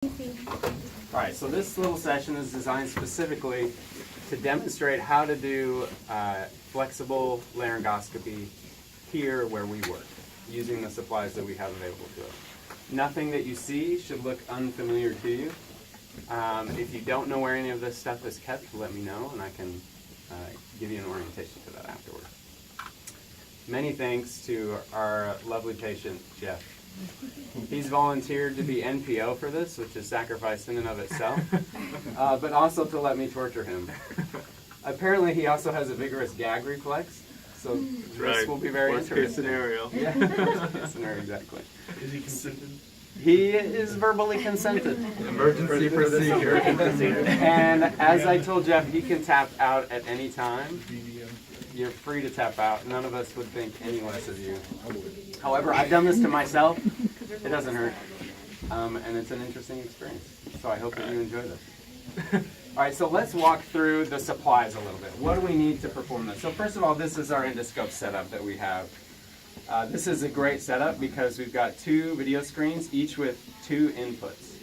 All right, so this little session is designed specifically to demonstrate how to do flexible laryngoscopy here where we work, using the supplies that we have available to us. Nothing that you see should look unfamiliar to you. If you don't know where any of this stuff is kept, let me know, and I can give you an orientation to that afterward. Many thanks to our lovely patient, Jeff. He's volunteered to be NPO for this, which is sacrifice in and of itself, but also to let me torture him. Apparently, he also has a vigorous gag reflex, so this will be very interesting. Worst case scenario. Yeah, worst case scenario, exactly. Is he consented? He is verbally consented. Emergency procedure. And as I told Jeff, he can tap out at any time. You're free to tap out. None of us would think any less of you. However, I've done this to myself. It doesn't hurt. And it's an interesting experience. So I hope that you enjoy this. All right, so let's walk through the supplies a little bit. What do we need to perform this? So first of all, this is our endoscope setup that we have. This is a great setup because we've got two video screens, each with two inputs.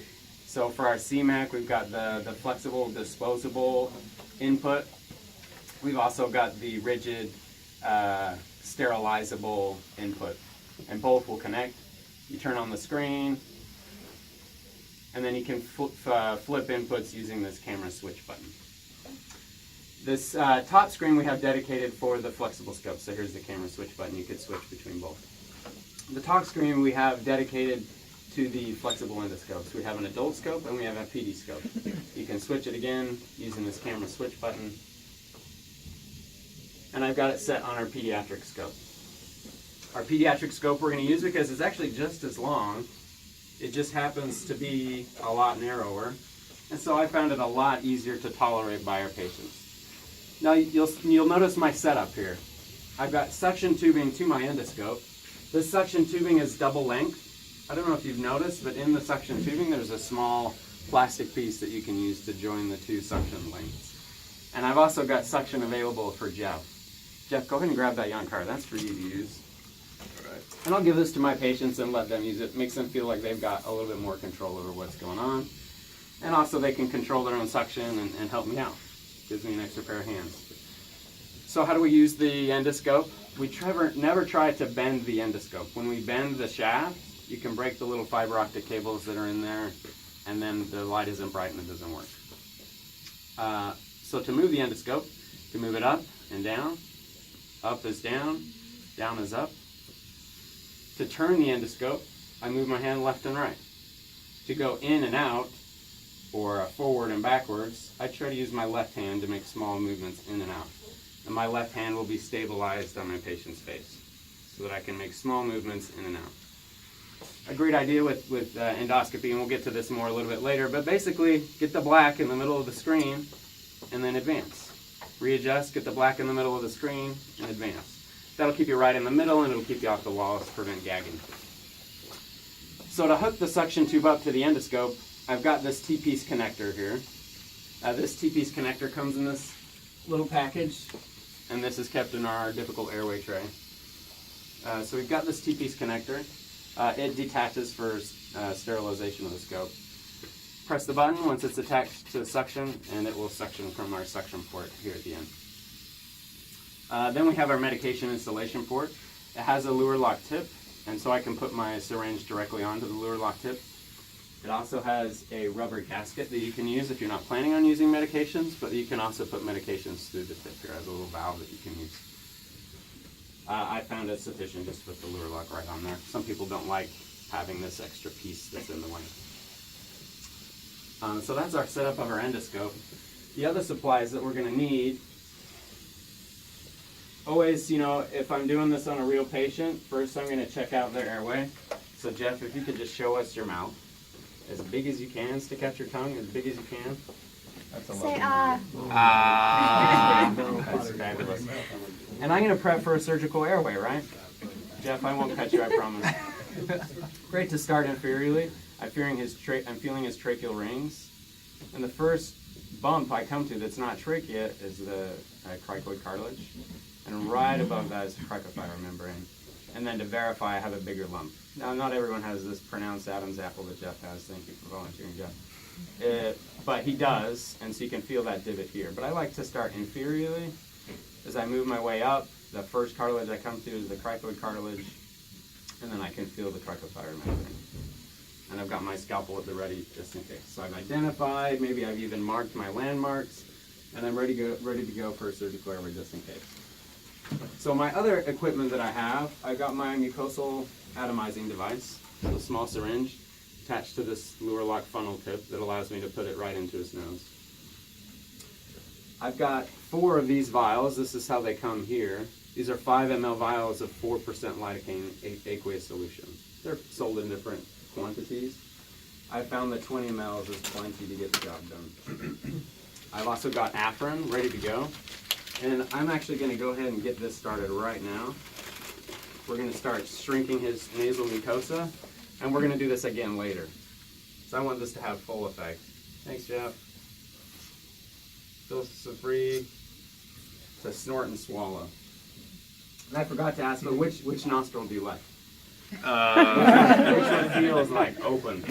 So for our CMAC, we've got the flexible disposable input. We've also got the rigid sterilizable input, and both will connect. You turn on the screen, and then you can flip inputs using this camera switch button. This top screen we have dedicated for the flexible scope, so here's the camera switch button. You could switch between both. The top screen we have dedicated to the flexible endoscopes. We have an adult scope and we have a PD scope. You can switch it again using this camera switch button. And I've got it set on our pediatric scope. Our pediatric scope we're going to use because it's actually just as long. It just happens to be a lot narrower. And so I found it a lot easier to tolerate by our patients. Now you'll notice my setup here. I've got suction tubing to my endoscope. This suction tubing is double length. I don't know if you've noticed, but in the suction tubing there's a small plastic piece that you can use to join the two suction lengths. And I've also got suction available for Jeff. Jeff, go ahead and grab that yarn card. That's for you to use. All right. And I'll give this to my patients and let them use it. Makes them feel like they've got a little bit more control over what's going on. And also they can control their own suction and help me out. Gives me an extra pair of hands. So how do we use the endoscope? We never try to bend the endoscope. When we bend the shaft, you can break the little fiber optic cables that are in there, and then the light isn't bright and it doesn't work. So to move the endoscope, you can move it up and down. Up is down is up. To turn the endoscope, I move my hand left and right. To go in and out, or forward and backwards, I try to use my left hand to make small movements in and out. And my left hand will be stabilized on my patient's face so that I can make small movements in and out. A great idea with endoscopy, and we'll get to this more a little bit later, but basically get the black in the middle of the screen and then advance. Readjust, get the black in the middle of the screen, and advance. That'll keep you right in the middle, and it'll keep you off the walls to prevent gagging. So to hook the suction tube up to the endoscope, I've got this T-piece connector here. This T-piece connector comes in this little package, and this is kept in our difficult airway tray. So we've got this T-piece connector. It detaches for sterilization of the scope. Press the button once it's attached to the suction, and it will suction from our suction port here at the end. Then we have our medication installation port. It has a luer lock tip, and so I can put my syringe directly onto the luer lock tip. It also has a rubber gasket that you can use if you're not planning on using medications, but you can also put medications through the tip here. It has a little valve that you can use. I found it sufficient just with the luer lock right on there. Some people don't like having this extra piece that's in the way. So that's our setup of our endoscope. The other supplies that we're going to need, always, if I'm doing this on a real patient, first I'm going to check out their airway. So Jeff, if you could just show us your mouth. As big as you can, stick out your tongue as big as you can. That's a Say That's fabulous. And I'm going to prep for a surgical airway, right? Jeff, I won't cut you, I promise. Great to start inferiorly. I'm feeling his tracheal rings. And the first bump I come to that's not trachea is the cricoid cartilage. And right above that is the cricofibroid membrane. and then to verify I have a bigger lump. Now, not everyone has this pronounced Adam's apple that Jeff has. Thank you for volunteering, Jeff. But he does, and so you can feel that divot here. But I like to start inferiorly. As I move my way up, the first cartilage I come to is the cricoid cartilage, and then I can feel the cricothyroid membrane. And I've got my scalpel at the ready just in case. So I've identified, maybe I've even marked my landmarks, and I'm ready to go for a surgical airway just in case. So my other equipment that I have, I've got my mucosal atomizing device, a small syringe attached to this lure lock funnel tip that allows me to put it right into his nose. I've got 4 of these vials. This is how they come here. These are 5 ml vials of 4% lidocaine aqueous solution. They're sold in different quantities. I found that 20 ml is plenty to get the job done. I've also got Afrin ready to go. And I'm actually going to go ahead and get this started right now. We're going to start shrinking his nasal mucosa, and we're going to do this again later. So I want this to have full effect. Thanks, Jeff. Feel so free to snort and swallow. And I forgot to ask, but which nostril do you like? Which one feels like open?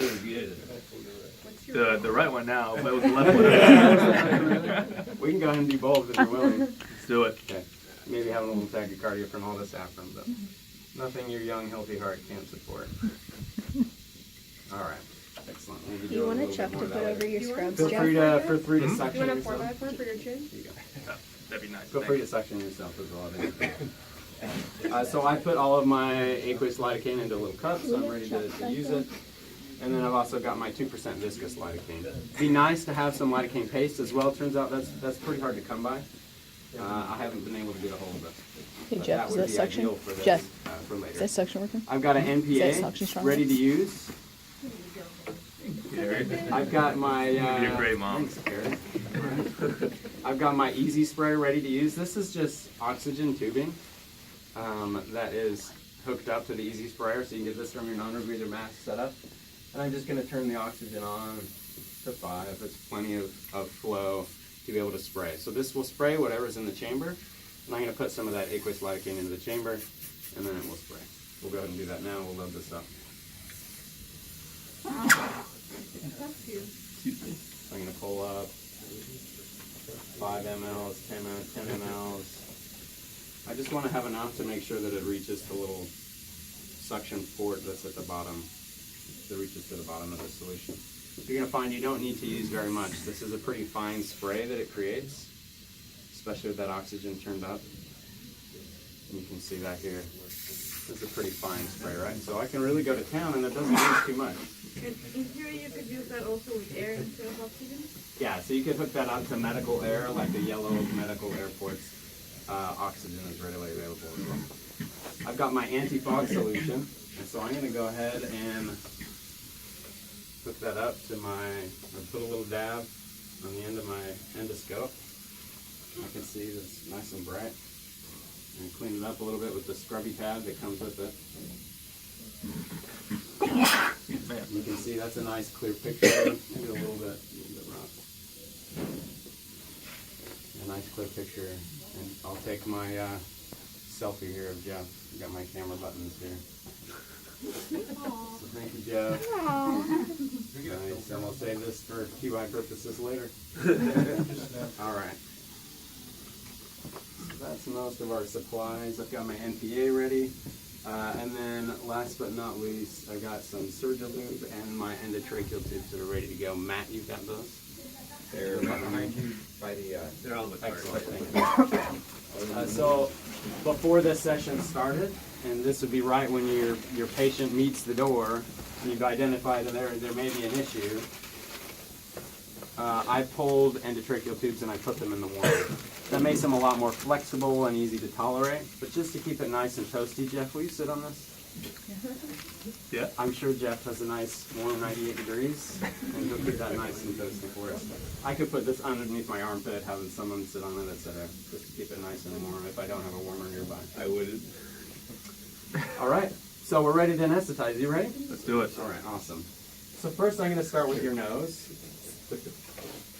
The right one now, but with the left one. We can go ahead and do both if you're willing. Let's do it. Okay. Maybe have a little tachycardia from all this Afrin, but nothing your young, healthy heart can't support. All right. Excellent. We'll Do you want a chuck to put over your scrubs, Feel Jeff? free to feel free to You suction want a yourself. 4x4 for your chin? Here you go. That'd be nice. Feel free to suction yourself as well. So I put all of my aqueous lidocaine into little cups. So I'm ready to use it. And then I've also got my 2% viscous lidocaine. It'd be nice to have some lidocaine paste as well. Turns out that's pretty hard to come by. I haven't been able to get a hold of it. Hey But Jeff, is would that be suction? ideal for this, Jeff, for later. is that suction working? I've got an Is that suction NPA strong ready to enough? use. I've got my. You're great, Mom. Thanks, Karen. I've got my Easy Spray ready to use. This is just oxygen tubing that is hooked up to the Easy Sprayer, so you can get this from your non-rebreather mask setup. And I'm just going to turn the oxygen on to 5. It's plenty of flow to be able to spray. So this will spray whatever's in the chamber, and I'm going to put some of that aqueous lidocaine into the chamber, and then it will spray. We'll go ahead and do that now. We'll load this up. So I'm going to pull up 5 mLs, 10 mLs. I just want to have enough to make sure that it reaches the little suction port that's at the bottom, that reaches to the bottom of the solution. You're going to find you don't need to use very much. This is a pretty fine spray that it creates, especially with that oxygen turned up. And you can see that here. This is a pretty fine spray, right? So I can really go to town and it doesn't use too much. And in theory, you could use that also with air instead of oxygen? Yeah, so you could hook that up to medical air, like the yellow medical airports. Oxygen is readily available as well. I've got my anti-fog solution, and so I'm going to go ahead and hook that up to or put a little dab on the end of my endoscope. I can see that it's nice and bright. And clean it up a little bit with the scrubby pad that comes with it. You can see that's a nice clear picture, maybe a little bit rough. A nice clear picture. And I'll take my selfie here of Jeff. I've got my camera buttons here. So thank you, Jeff. Nice. And we'll save this for QI purposes later. All right. So that's most of our supplies. I've got my NPA ready. And then last but not least, I got some Surgilube and my endotracheal tubes that are ready to go. Matt, you've got those? They're behind you by the, They're on the card. Excellent, thank you. So before this session started, and this would be right when your patient meets the door, and you've identified that there may be an issue, I pulled endotracheal tubes and I put them in the warmer. That makes them a lot more flexible and easy to tolerate, but just to keep it nice and toasty, Jeff, will you sit on this? Yeah. I'm sure Jeff has a nice warm 98 degrees, and he'll keep that nice and toasty for us. I could put this underneath my armpit, having someone sit on it, etc., just to keep it nice and warm if I don't have a warmer nearby. I wouldn't. All right, so we're ready to anesthetize. You ready? Let's do it. All right, awesome. So first I'm going to start with your nose.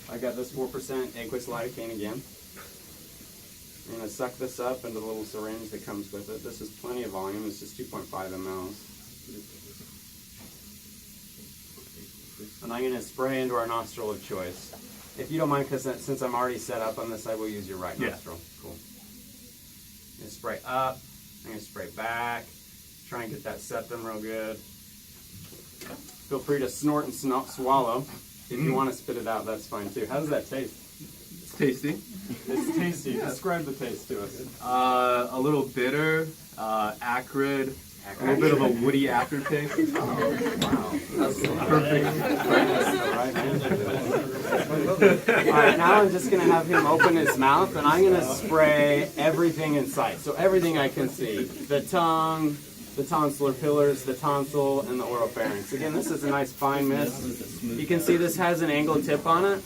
I got this 4% aqueous lidocaine again. I'm going to suck this up into the little syringe that comes with it. This is plenty of volume. It's just 2.5 mLs. And I'm going to spray into our nostril of choice. If you don't mind, because since I'm already set up on this, I will use your right nostril. Cool. I'm going to spray up. I'm going to spray back. Try and get that septum real good. Feel free to snort and swallow. If you want to spit it out, that's fine too. How does that taste? It's tasty. It's tasty. Describe the taste to us. A little bitter, acrid, a little bit of a woody aftertaste. Wow. That's perfect. Alright, now I'm just going to have him open his mouth and I'm going to spray everything in sight. So everything I can see. The tongue, the tonsillar pillars, the tonsil, and the oropharynx. Again, this is a nice fine mist. You can see this has an angled tip on it,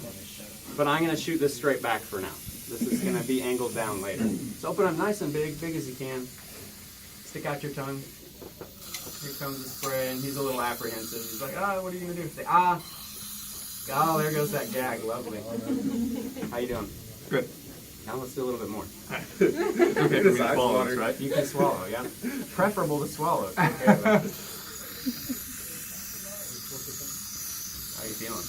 but I'm going to shoot this straight back for now. This is going to be angled down later. So open up nice and big as you can. Stick out your tongue. Here comes the spray, and he's a little apprehensive. He's like, what are you going to do? Say, oh, there goes that gag. Lovely. How you doing? Good. Now let's do a little bit more. It's okay for me to swallow this, right? You can swallow, yeah. Preferable to swallow. Okay, how are you feeling?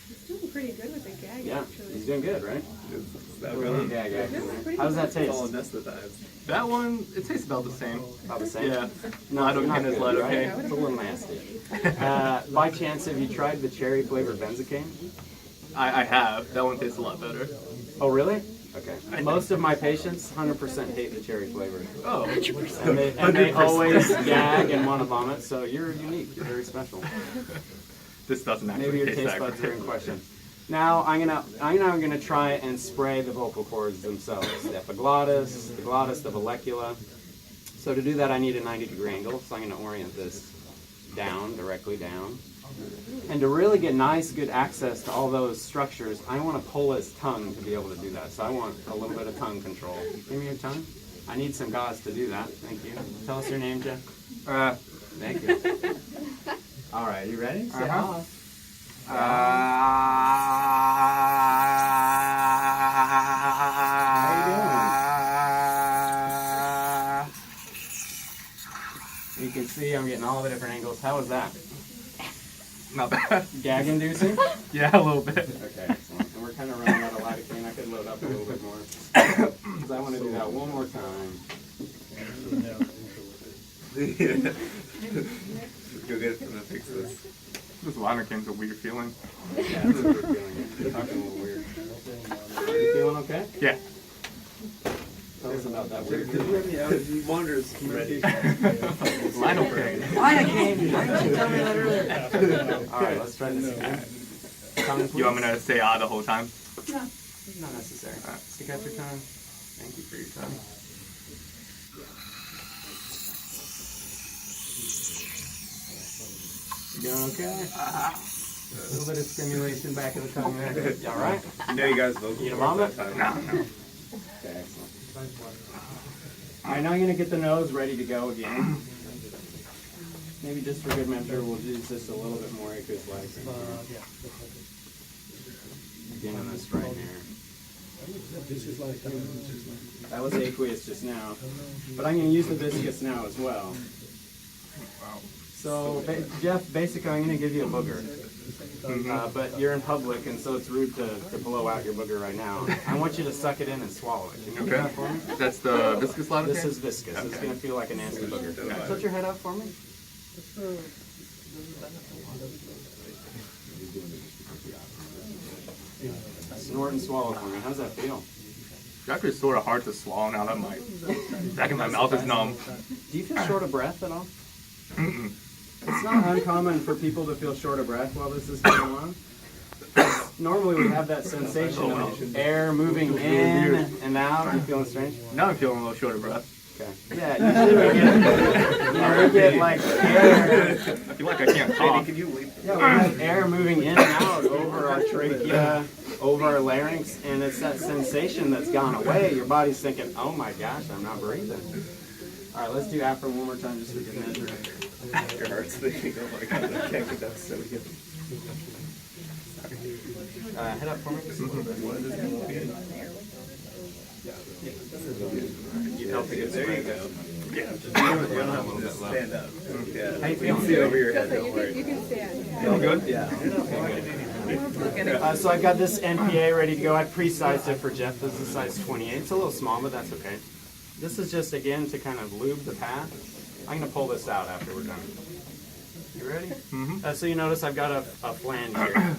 He's doing pretty good with the gag, Yeah, actually. he's doing good, right? That Little gag action there. How does that taste? all anesthetized. That one, it tastes about the same. About the same? Yeah. Not Lidocaine is good, right? lidocaine. It's a little nasty. By chance, have you tried the cherry flavored benzocaine? I have. That one tastes a lot better. Oh, really? Okay. Most of my patients 100% hate the cherry flavor. Oh. And they always gag and want to vomit, so you're unique. You're very special. This doesn't actually Maybe your taste taste that buds are great. in question. Now I'm gonna try and spray the vocal cords themselves, the epiglottis, the glottis, the vallecula. So to do that, I need a 90-degree angle. So I'm gonna orient this down, directly down. And to really get nice, good access to all those structures, I want to pull his tongue to be able to do that. So I want a little bit of tongue control. Give me your tongue. I need some gauze to do that. Thank you. Tell us your name, Jeff. Thank you. All right, you ready? Say ah. You can see I'm getting all the different angles. How was that? Not bad. Gag inducing? Yeah, a little bit. Okay, excellent. And we're kind of running out of lidocaine. I could load up a little bit more. Because I want to do that one more time. Go get it and then fix this. This lidocane's a weird feeling. Yeah, that's a weird feeling. You're talking a little weird. You feeling okay? Yeah. Tell us about that weird Do you have any allergy monitors ready? Lidocaine. Lidocaine! Why didn't you tell me that earlier? Alright, let's try this again. Tongue, please. You want me to say the whole time? No, not necessary. Stick out your tongue. Thank you for your tongue. You doing okay? A little bit of stimulation back of the tongue there. You alright? You know you guys vocal You cords vomit? that time. No. Okay, excellent. Alright, now I'm going to get the nose ready to go again. Maybe just for good measure, we'll use just a little bit more aqueous lysine. Again on this right here. That was aqueous just now. But I'm going to use the viscous now as well. So, Jeff, basically I'm going to give you a booger. But you're in public, and so it's rude to blow out your booger right now. I want you to suck it in and swallow it. Can you do that for me? That's the viscous lidocaine? This is viscous. It's going to feel like a nasty booger. Put your head up for me. Snort and swallow for me. How's that feel? It's actually sort of hard to swallow now that my back in my mouth is numb. Do you feel short of breath at all? Mm-mm. It's not uncommon for people to feel short of breath while this is going on. Normally we have that sensation of air moving in and out. Are you feeling strange? Now I'm feeling a little short of breath. Okay. Yeah, usually we get like air. I feel like I can't talk. Can you wait? Yeah, we have air moving in and out over our trachea, over our larynx, and it's that sensation that's gone away. Your body's thinking, oh my gosh, I'm not breathing. All right, let's do after one more time just for good measure. Your heart's thinking, oh my god, I can't get that so good. Head up for me. Just a little bit. You help to get there you go. Yeah. You don't have to just stand up. Yeah. How you feeling? See over your head, don't You worry. can stand. Feel good? Yeah. Look at it. So I've got this NPA ready to go. I pre-sized it for Jeff. This is a size 28. It's a little small, but that's okay. This is just, again, to kind of lube the pad. I'm going to pull this out after we're done. You ready? Mm-hmm. So you notice I've got a flange here.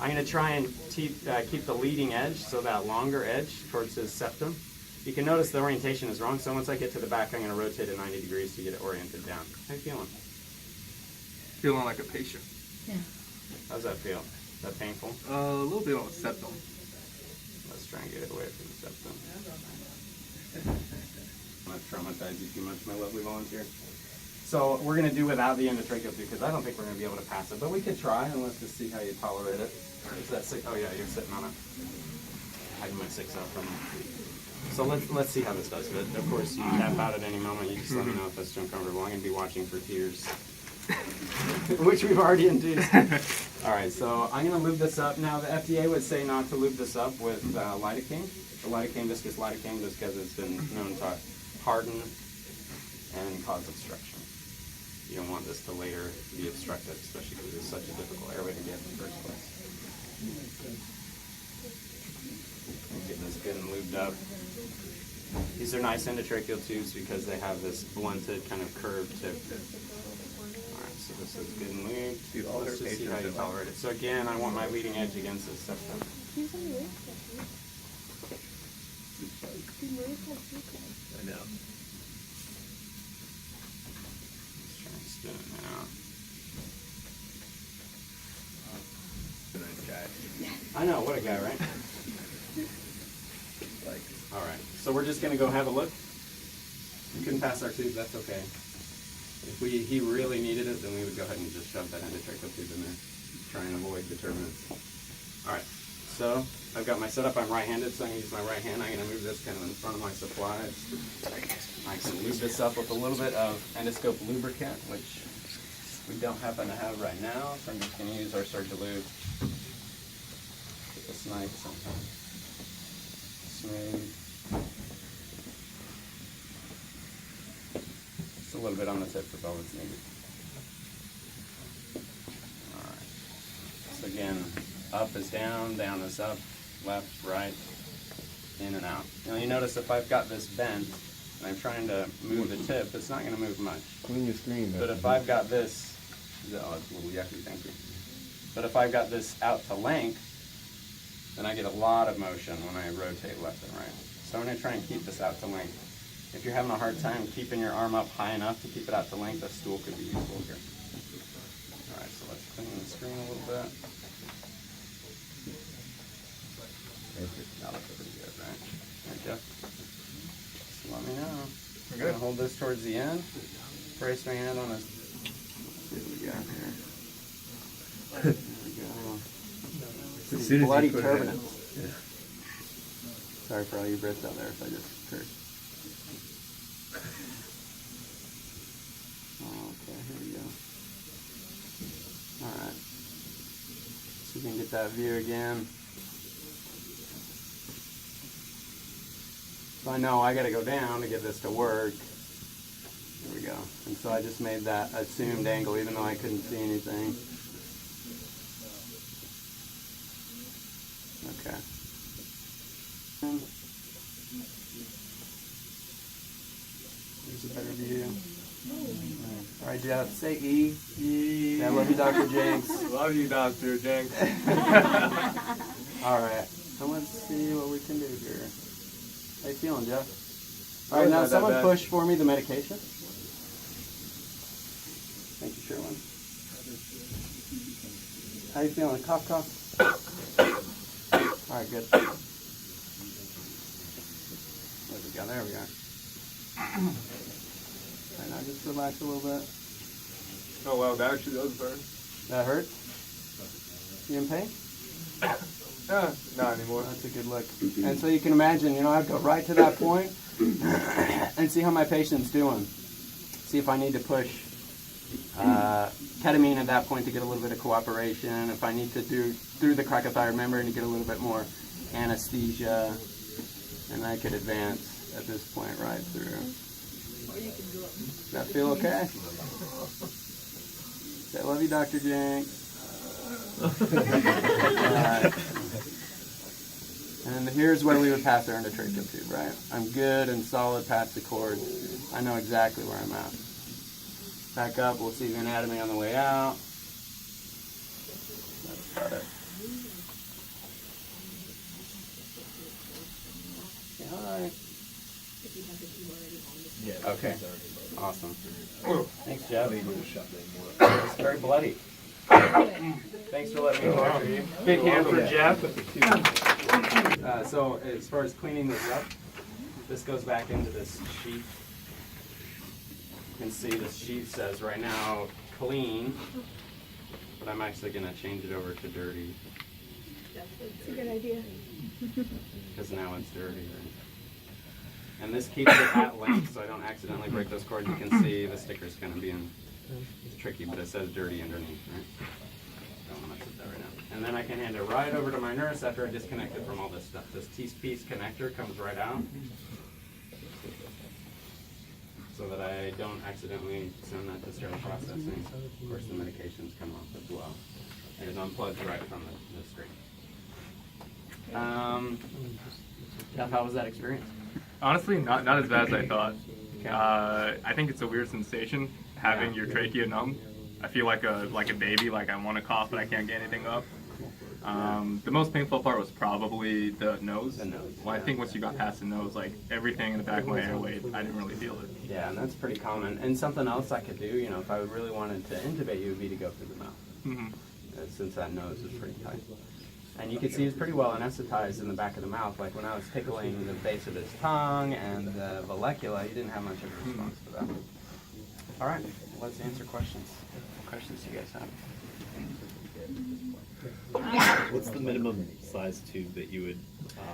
I'm going to try and keep the leading edge, so that longer edge towards his septum. You can notice the orientation is wrong, so once I get to the back, I'm going to rotate it 90 degrees to get it oriented down. How you feeling? Feeling like a patient. How's that feel? Is that painful? A little bit on the septum. Let's try and get it away from the septum. I'm not traumatize you too much, my lovely volunteer. So we're going to do without the endotracheal tube because I don't think we're going to be able to pass it, but we could try and let's just see how you tolerate it. Is that sick? Oh yeah, you're sitting on it. Hiding my 6 out from it. So let's see how this does. But of course, you tap out at any moment. You just let me know if that's too uncomfortable. I'm going to be watching for tears, which we've already induced. All right, so I'm going to lube this up. Now, the FDA would say not to lube this up with lidocaine. The lidocaine, viscous lidocaine, just because it's been known to harden and cause obstruction. You don't want this to later be obstructed, especially because it's such a difficult airway to get in the first place. And getting this good and lubed up. These are nice endotracheal tubes because they have this blunted kind of curved tip. Alright, so this is good and lubed. Let's just see how you tolerate it. So again, I want my leading edge against this septum. I know. Let's try and spin it now. Nice guy. I know, what a guy, right? Like, Alright, so we're just going to go have a look. We couldn't pass our tube, that's okay. If he really needed it, then we would go ahead and just shove that endotracheal tube in there. Try and avoid determinants. Alright, so I've got my setup. I'm right-handed, so I'm going to use my right hand. I'm going to move this kind of in front of my supply. I can lube this up with a little bit of endoscope lubricant, which we don't happen to have right now, so I'm just going to use our Surgilube. Get this nice and smooth. Just a little bit on the tip is all that's needed. Alright. So again, up is down, down is up, left, right, in and out. Now you notice if I've got this bent and I'm trying to move the tip, it's not going to move much. Clean your screen. But if I've got this, oh, it's a little yucky, thank you. But if I've got this out to length, then I get a lot of motion when I rotate left and right. So I'm going to try and keep this out to length. If you're having a hard time keeping your arm up high enough to keep it out to length, a stool could be useful here. Alright, so let's clean the screen a little bit. That looks pretty good, right? Alright, Jeff. Just let me know. We're going to hold this towards the end. Brace my hand on this. Let's see what we got here. There we go. As soon as Bloody you put it in. turbulence. Yeah. Sorry for all you Brits out there if I just cursed. Okay, here we go. Alright. So you can get that view again. So I know I gotta go down to get this to work. There we go. And so I just made that assumed angle even though I couldn't see anything. Okay. There's a better view. All right, Jeff, say E. E. Yeah, I love you, Dr. Jenks. love you, Dr. Jenks. All right, so let's see what we can do here. How you feeling, Jeff? All right, now someone push for me the medication. Thank you, Sherwin. How you feeling? Cough, cough. All right, good. Where'd we go? There we are. All right, now just relax a little bit. Oh, wow, that actually does burn. That hurt? You in pain? Not anymore. That's a good look. And so you can imagine, you know, I'd go right to that point and see how my patient's doing. See if I need to push ketamine at that point to get a little bit of cooperation. If I need to do through the cricothyroid membrane to get a little bit more anesthesia. And I could advance at this point right through. Or you can go up. Does that feel okay? Say, I love you, Dr. Jenks. Alright. And here's where we would pass our endotracheal tube, right? I'm good and solid past the cord. I know exactly where I'm at. Back up, we'll see the anatomy on the way out. That's about it. Say hi. Okay. Awesome. Thanks, Jeff. It's very bloody. Thanks for letting me talk to you. Big hand for Jeff. So as far as cleaning this up, this goes back into this sheet. You can see this sheet says right now clean, but I'm actually going to change it over to dirty That's a good idea. because now it's dirty. Right? And this keeps it at length so I don't accidentally break those cords. You can see the sticker's going to be in. It's tricky, but it says dirty underneath, right? Don't want to mess with that right now. And then I can hand it right over to my nurse after I disconnect it from all this stuff. This T-piece connector comes right out so that I don't accidentally send that to sterile processing. Of course, the medications come off as well. And it's unplugged right from the screen. Jeff, how was that experience? Honestly, not as bad as I thought. I think it's a weird sensation having your trachea numb. I feel like a baby, like I want to cough but I can't get anything up. The most painful part was probably the nose. The nose. Well, I think once you got past the nose, like everything in the back of my airway, I didn't really feel it. Yeah, and that's pretty common. And something else I could do, you know, if I really wanted to intubate you, would be to go through the mouth. Mm-hmm. Since that nose is pretty tight. And you can see he's pretty well anesthetized in the back of the mouth. Like when I was tickling the base of his tongue and the vallecula, he didn't have much of a response to that. All right, let's answer questions. What questions do you guys have? What's the minimum size tube that you would?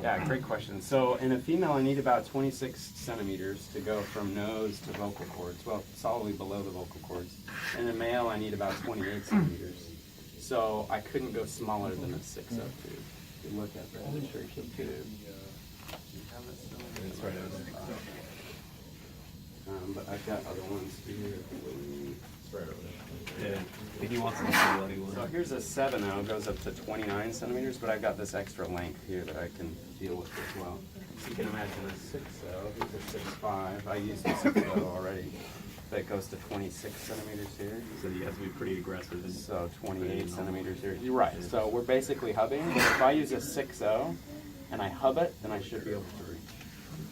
Yeah, great question. So in a female, I need about 26 centimeters to go from nose to vocal cords. Well, solidly below the vocal cords. In a male, I need about 28 centimeters. So I couldn't go smaller than a 6-0 tube. If you look at the endotracheal tube, it's right over there. But I've got other ones here. It's right over there. Yeah, I think he wants a bloody one. So here's a 7-0, goes up to 29 centimeters, but I've got this extra length here that I can deal with as well. So you can imagine a 6-0, here's a 6'5". I used a 6-0 already. That goes to 26 centimeters here. So he has to be pretty aggressive. So 28 centimeters here. You're right. So we're basically hubbing, but if I use a 6-0 and I hub it, then I should be able to reach.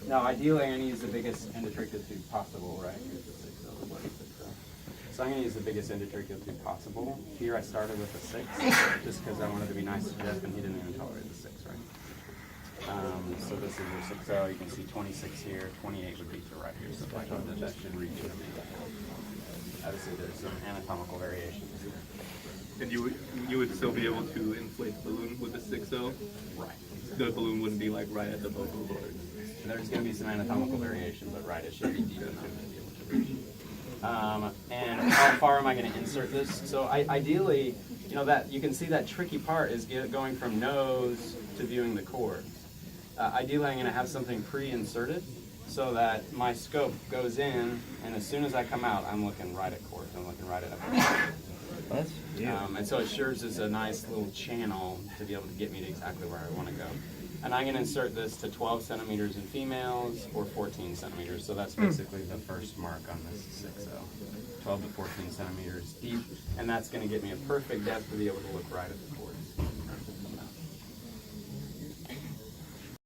Now, ideally, I'm going to use the biggest endotracheal tube possible, right? Here's the 6-0. What is 6-0? So I'm going to use the biggest endotracheal tube possible. Here I started with a 6, just because I wanted to be nice to Jeff, and he didn't even tolerate the 6, right? So this is your 6-0. You can see 26 here. 28 would be to right here. So if I go that, that should reach it. Obviously, there's some anatomical variations here. And you would still be able to inflate the balloon with the 6-0? Right. The balloon wouldn't be like right at the vocal cord. There's going to be some anatomical variation, but right, it should be deep enough to be able to reach. And how far am I going to insert this? So ideally, you know, that you can see that tricky part is going from nose to viewing the cords. Ideally, I'm going to have something pre-inserted so that my scope goes in, and as soon as I come out, I'm looking right at cords. I'm looking right at it. And so it serves as a nice little channel to be able to get me to exactly where I want to go. And I'm going to insert this to 12 centimeters in females or 14 centimeters. So that's basically the first mark on this 6-0. 12 to 14 centimeters deep. And that's going to get me a perfect depth to be able to look right at the cord.